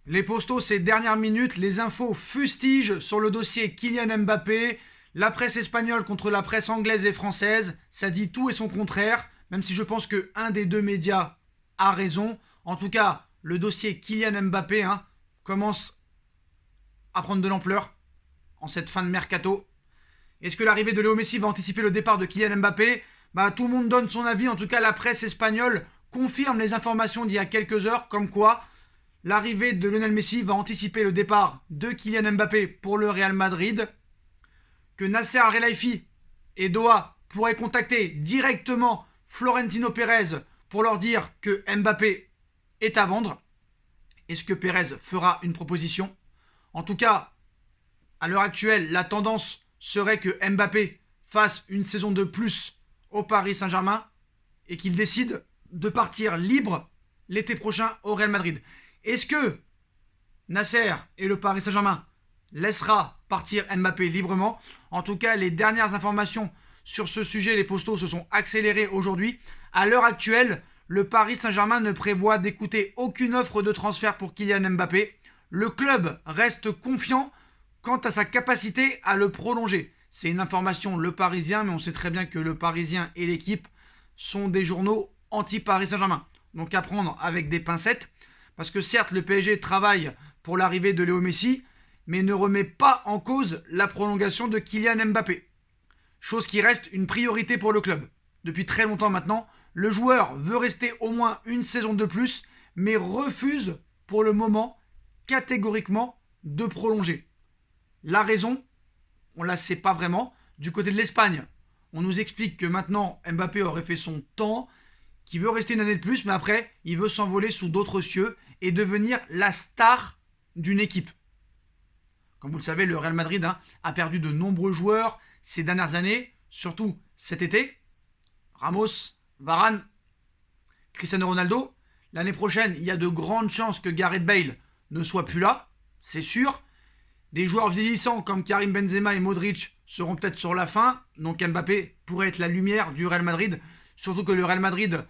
Les postos, ces dernières minutes, les infos fustigent sur le dossier Kylian Mbappé. La presse espagnole contre la presse anglaise et française, ça dit tout et son contraire, même si je pense qu'un des deux médias a raison. En tout cas, le dossier Kylian Mbappé commence à prendre de l'ampleur en cette fin de mercato. Est-ce que l'arrivée de Léo Messi va anticiper le départ de Kylian Mbappé ? Tout le monde donne son avis, en tout cas la presse espagnole confirme les informations d'il y a quelques heures, comme quoi l'arrivée de Lionel Messi va anticiper le départ de Kylian Mbappé pour le Real Madrid, que Nasser Al-Khelaifi et Doha pourraient contacter directement Florentino Pérez pour leur dire que Mbappé est à vendre. Est-ce que Pérez fera une proposition ? En tout cas, à l'heure actuelle, la tendance serait que Mbappé fasse une saison de plus au Paris Saint-Germain et qu'il décide de partir libre l'été prochain au Real Madrid. Est-ce que Nasser et le Paris Saint-Germain laissera partir Mbappé librement ? En tout cas, les dernières informations sur ce sujet, les postos se sont accélérés aujourd'hui. À l'heure actuelle, le Paris Saint-Germain ne prévoit d'écouter aucune offre de transfert pour Kylian Mbappé. Le club reste confiant quant à sa capacité à le prolonger. C'est une information Le Parisien, mais on sait très bien que Le Parisien et l'équipe sont des journaux anti-Paris Saint-Germain. Donc à prendre avec des pincettes, parce que certes le PSG travaille pour l'arrivée de Léo Messi, mais ne remet pas en cause la prolongation de Kylian Mbappé. Chose qui reste une priorité pour le club. Depuis très longtemps maintenant, le joueur veut rester au moins une saison de plus, mais refuse pour le moment catégoriquement de prolonger. La raison, on ne la sait pas vraiment. Du côté de l'Espagne, on nous explique que maintenant Mbappé aurait fait son temps, qu'il veut rester une année de plus, mais après, il veut s'envoler sous d'autres cieux et devenir la star d'une équipe. Comme vous le savez, le Real Madrid a perdu de nombreux joueurs ces dernières années, surtout cet été. Ramos, Varane, Cristiano Ronaldo. L'année prochaine, il y a de grandes chances que Gareth Bale ne soit plus là, c'est sûr. Des joueurs vieillissants comme Karim Benzema et Modric seront peut-être sur la fin, donc Mbappé pourrait être la lumière du Real Madrid. Surtout que le Real Madrid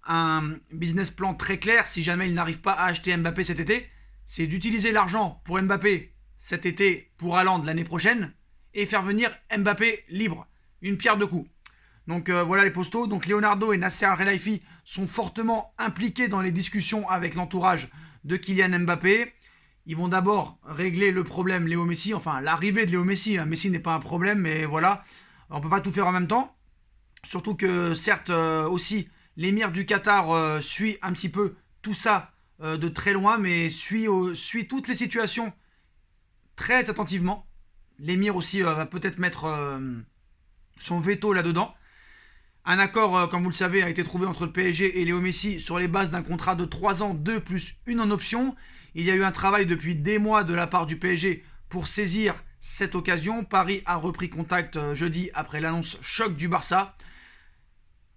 a un business plan très clair, si jamais il n'arrive pas à acheter Mbappé cet été, c'est d'utiliser l'argent pour Mbappé cet été pour Haaland l'année prochaine et faire venir Mbappé libre. Une pierre deux coups. Donc voilà les postos. Donc Leonardo et Nasser Al-Khelaifi sont fortement impliqués dans les discussions avec l'entourage de Kylian Mbappé. Ils vont d'abord régler le problème Léo Messi, enfin l'arrivée de Léo Messi. Messi n'est pas un problème, mais voilà, on ne peut pas tout faire en même temps. Surtout que certes aussi l'émir du Qatar suit un petit peu tout ça de très loin, mais suit toutes les situations très attentivement. L'émir aussi va peut-être mettre son veto là-dedans. Un accord, comme vous le savez, a été trouvé entre le PSG et Léo Messi sur les bases d'un contrat de 3 ans, 2 plus 1 en option. Il y a eu un travail depuis des mois de la part du PSG pour saisir cette occasion. Paris a repris contact jeudi après l'annonce choc du Barça.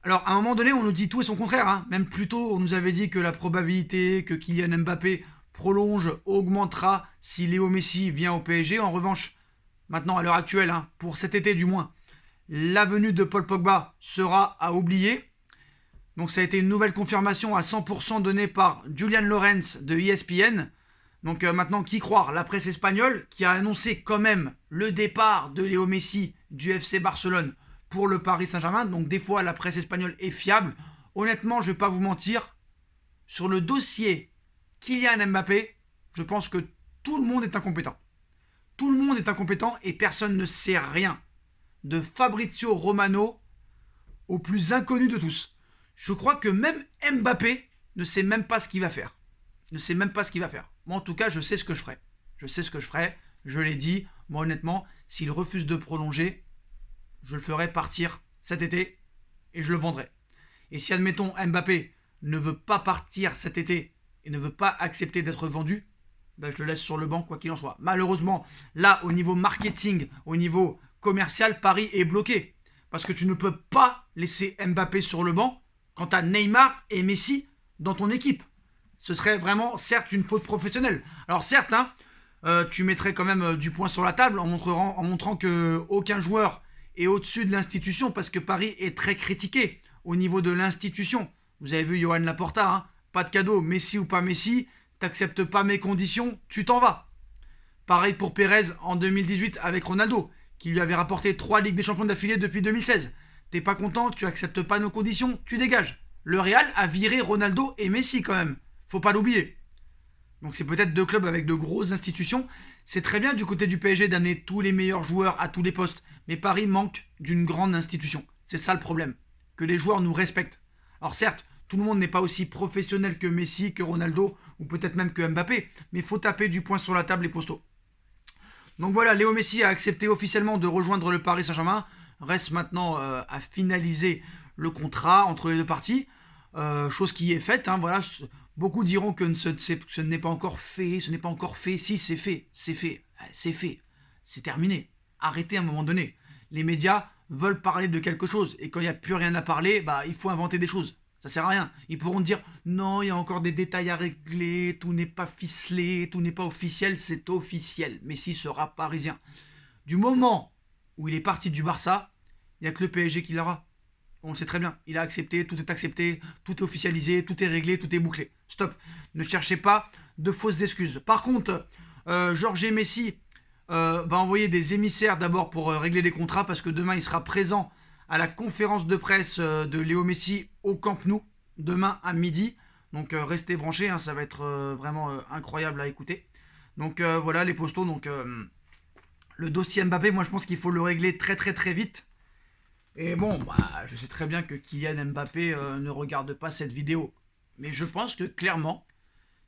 Alors, à un moment donné, on nous dit tout et son contraire. Même plus tôt, on nous avait dit que la probabilité que Kylian Mbappé prolonge augmentera si Léo Messi vient au PSG. En revanche, maintenant, à l'heure actuelle, pour cet été du moins, la venue de Paul Pogba sera à oublier. Donc ça a été une nouvelle confirmation à 100% donnée par Julian Lorenz de ESPN. Donc maintenant, qui croire ? La presse espagnole qui a annoncé quand même le départ de Léo Messi du FC Barcelone pour le Paris Saint-Germain. Donc des fois, la presse espagnole est fiable. Honnêtement, je ne vais pas vous mentir. Sur le dossier Kylian Mbappé, je pense que tout le monde est incompétent. Tout le monde est incompétent et personne ne sait rien. De Fabrizio Romano au plus inconnu de tous. Je crois que même Mbappé ne sait même pas ce qu'il va faire. Ne sait même pas ce qu'il va faire. Moi, en tout cas, je sais ce que je ferai. Je sais ce que je ferai. Je l'ai dit. Moi, honnêtement, s'il refuse de prolonger, je le ferai partir cet été et je le vendrai. Et si, admettons, Mbappé ne veut pas partir cet été et ne veut pas accepter d'être vendu, je le laisse sur le banc, quoi qu'il en soit. Malheureusement, là, au niveau marketing, au niveau commercial, Paris est bloqué. Parce que tu ne peux pas laisser Mbappé sur le banc quand tu as Neymar et Messi dans ton équipe. Ce serait vraiment, certes, une faute professionnelle. Alors certes, tu mettrais quand même du poing sur la table en montrant qu'aucun joueur est au-dessus de l'institution, parce que Paris est très critiqué au niveau de l'institution. Vous avez vu Johan Laporta, pas de cadeau, Messi ou pas Messi, t'acceptes pas mes conditions, tu t'en vas. Pareil pour Pérez en 2018 avec Ronaldo, qui lui avait rapporté 3 Ligues des Champions d'affilée depuis 2016. T'es pas content, tu acceptes pas nos conditions, tu dégages. Le Real a viré Ronaldo et Messi quand même, faut pas l'oublier. Donc c'est peut-être 2 clubs avec de grosses institutions. C'est très bien du côté du PSG d'amener tous les meilleurs joueurs à tous les postes, mais Paris manque d'une grande institution. C'est ça le problème, que les joueurs nous respectent. Alors certes, tout le monde n'est pas aussi professionnel que Messi, que Ronaldo, ou peut-être même que Mbappé, mais il faut taper du poing sur la table les postos. Donc voilà, Léo Messi a accepté officiellement de rejoindre le Paris Saint-Germain. Reste maintenant à finaliser le contrat entre les deux parties. Chose qui est faite, hein, voilà. Beaucoup diront que ce n'est pas encore fait, ce n'est pas encore fait. Si, c'est fait, c'est fait, c'est fait. C'est terminé. Arrêtez à un moment donné. Les médias veulent parler de quelque chose. Et quand il n'y a plus rien à parler, bah, il faut inventer des choses. Ça sert à rien. Ils pourront dire non, il y a encore des détails à régler, tout n'est pas ficelé, tout n'est pas officiel, c'est officiel. Messi sera parisien. Du moment où il est parti du Barça, il n'y a que le PSG qui l'aura. On le sait très bien. Il a accepté, tout est officialisé, tout est réglé, tout est bouclé. Stop. Ne cherchez pas de fausses excuses. Par contre, Jorge Messi va envoyer des émissaires d'abord pour régler les contrats parce que demain il sera présent à la conférence de presse de Léo Messi au Camp Nou, demain à midi. Donc restez branchés, hein, ça va être vraiment incroyable à écouter. Donc voilà les postos. Donc le dossier Mbappé, moi je pense qu'il faut le régler très très très vite. Et bon, bah, je sais très bien que Kylian Mbappé ne regarde pas cette vidéo. Mais je pense que clairement,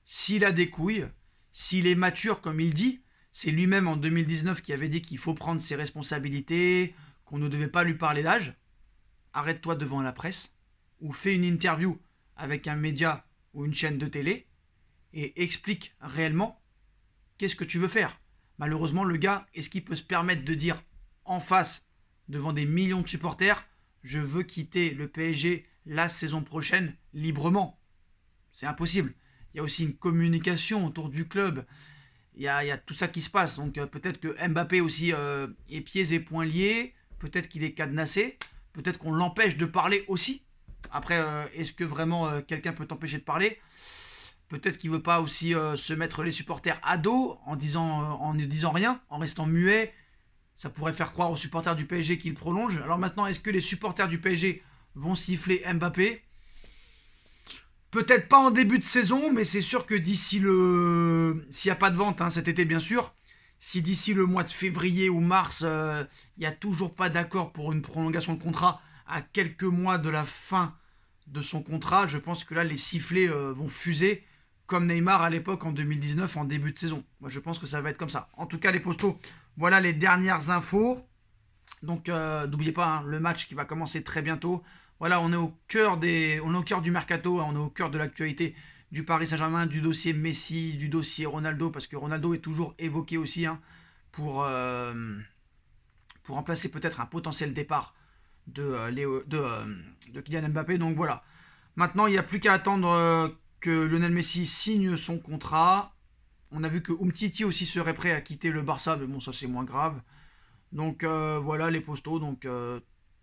s'il a des couilles, s'il est mature comme il dit, c'est lui-même en 2019 qui avait dit qu'il faut prendre ses responsabilités, qu'on ne devait pas lui parler d'âge. Arrête-toi devant la presse, ou fais une interview avec un média ou une chaîne de télé, et explique réellement qu'est-ce que tu veux faire. Malheureusement, le gars, est-ce qu'il peut se permettre de dire en face, devant des millions de supporters, je veux quitter le PSG la saison prochaine librement. C'est impossible. Il y a aussi une communication autour du club. Il y a tout ça qui se passe. Donc peut-être que Mbappé aussi est pieds et poings liés. Peut-être qu'il est cadenassé. Peut-être qu'on l'empêche de parler aussi. Après, est-ce que vraiment quelqu'un peut t'empêcher de parler? Peut-être qu'il ne veut pas aussi se mettre les supporters à dos en ne disant rien, en restant muet. Ça pourrait faire croire aux supporters du PSG qu'il prolonge. Alors maintenant, est-ce que les supporters du PSG vont siffler Mbappé? Peut-être pas en début de saison, mais c'est sûr que d'ici s'il n'y a pas de vente cet été bien sûr, si d'ici le mois de février ou mars, il n'y a toujours pas d'accord pour une prolongation de contrat à quelques mois de la fin de son contrat, je pense que là les sifflets vont fuser comme Neymar à l'époque en 2019 en début de saison. Moi je pense que ça va être comme ça. En tout cas les postos, voilà les dernières infos. Donc n'oubliez pas le match qui va commencer très bientôt. Voilà, on est au cœur du mercato, on est au cœur de l'actualité du Paris Saint-Germain, du dossier Messi, du dossier Ronaldo, parce que Ronaldo est toujours évoqué aussi pour remplacer peut-être un potentiel départ de Kylian Mbappé. Donc voilà. Maintenant, il n'y a plus qu'à attendre que Lionel Messi signe son contrat. On a vu que Umtiti aussi serait prêt à quitter le Barça, mais bon, ça c'est moins grave. Donc voilà les postos. Donc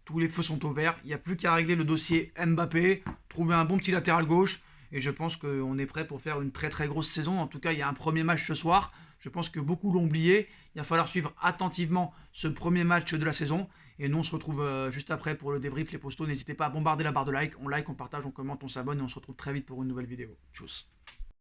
tous les feux sont au vert. Il n'y a plus qu'à régler le dossier Mbappé, trouver un bon petit latéral gauche. Et je pense qu'on est prêt pour faire une très très grosse saison. En tout cas, il y a un premier match ce soir. Je pense que beaucoup l'ont oublié. Il va falloir suivre attentivement ce premier match de la saison. Et nous, on se retrouve juste après pour le débrief. Les postos, n'hésitez pas à bombarder la barre de like. On like, on partage, on commente, on s'abonne. Et on se retrouve très vite pour une nouvelle vidéo. Tchuss.